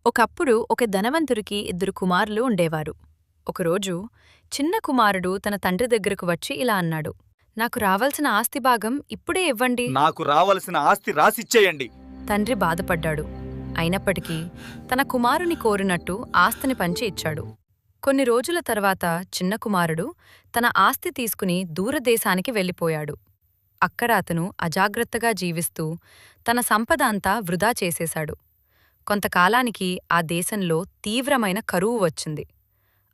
ఒకప్పుడు ఒక ధనవంతుడికి ఇద్దరు కుమారులు ఉండేవారు. ఒకరోజు చిన్న కుమారుడు తన తండ్రి దగ్గరకు వచ్చి ఇలా అన్నాడు, నాకు రావాల్సిన ఆస్తి భాగం ఇప్పుడే ఇవ్వండి. నాకు రావలసిన ఆస్తి రాసిచ్చేయండి. తండ్రి బాధపడ్డాడు. అయినప్పటికీ తన కుమారుని కోరినట్టు ఆస్తిని పంచి ఇచ్చాడు. కొన్ని రోజుల తర్వాత చిన్న కుమారుడు తన ఆస్తి తీసుకుని దూరదేశానికి వెళ్ళిపోయాడు. అక్కడ అతను అజాగ్రత్తగా జీవిస్తూ తన సంపద అంతా వృధా చేసేశాడు. కొంతకాలానికి ఆ దేశంలో తీవ్రమైన కరువు వచ్చింది.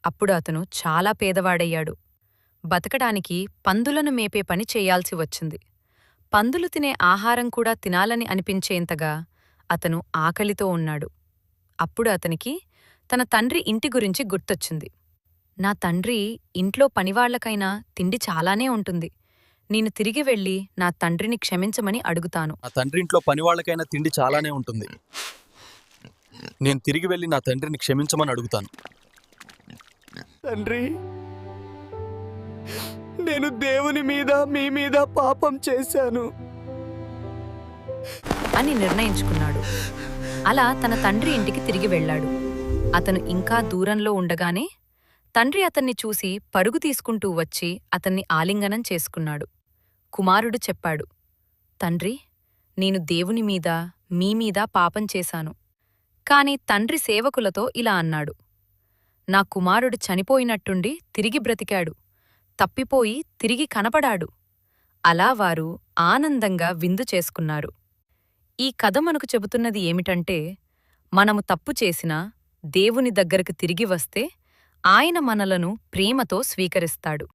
అప్పుడు అతను చాలా పేదవాడయ్యాడు. బతకడానికి పందులను మేపే పని చెయ్యాల్సి వచ్చింది. పందులు తినే ఆహారం కూడా తినాలని అనిపించేంతగా అతను ఆకలితో ఉన్నాడు. అప్పుడు అతనికి తన తండ్రి ఇంటి గురించి గుర్తొచ్చింది. నా తండ్రి ఇంట్లో పనివాళ్లకైనా తిండి చాలానే ఉంటుంది. నేను తిరిగి వెళ్ళి నా తండ్రిని క్షమించమని అడుగుతాను. నా తండ్రి ఇంట్లో పనివాళ్లకైనా తిండి చాలానే ఉంటుంది. నేను తిరిగి వెళ్ళి నా తండ్రిని క్షమించమని అడుగుతాను. తండ్రి, నేను దేవుని మీద మీ మీద పాపం చేశాను అని నిర్ణయించుకున్నాడు. అలా తన తండ్రి ఇంటికి తిరిగి వెళ్ళాడు. అతను ఇంకా దూరంలో ఉండగానే తండ్రి అతన్ని చూసి పరుగు తీసుకుంటూ వచ్చి అతన్ని ఆలింగనం చేసుకున్నాడు. కుమారుడు చెప్పాడు, తండ్రి, నేను దేవుని మీద మీ మీద పాపం చేశాను. కాని తండ్రి సేవకులతో ఇలా అన్నాడు, నా కుమారుడు చనిపోయినట్టుండి తిరిగి బ్రతికాడు, తప్పిపోయి తిరిగి కనపడాడు. అలా వారు ఆనందంగా విందు చేసుకున్నారు. ఈ కథ మనకు చెబుతున్నది ఏమిటంటే, మనము తప్పు చేసినా దేవుని దగ్గరకు తిరిగి వస్తే ఆయన మనలను ప్రేమతో స్వీకరిస్తాడు.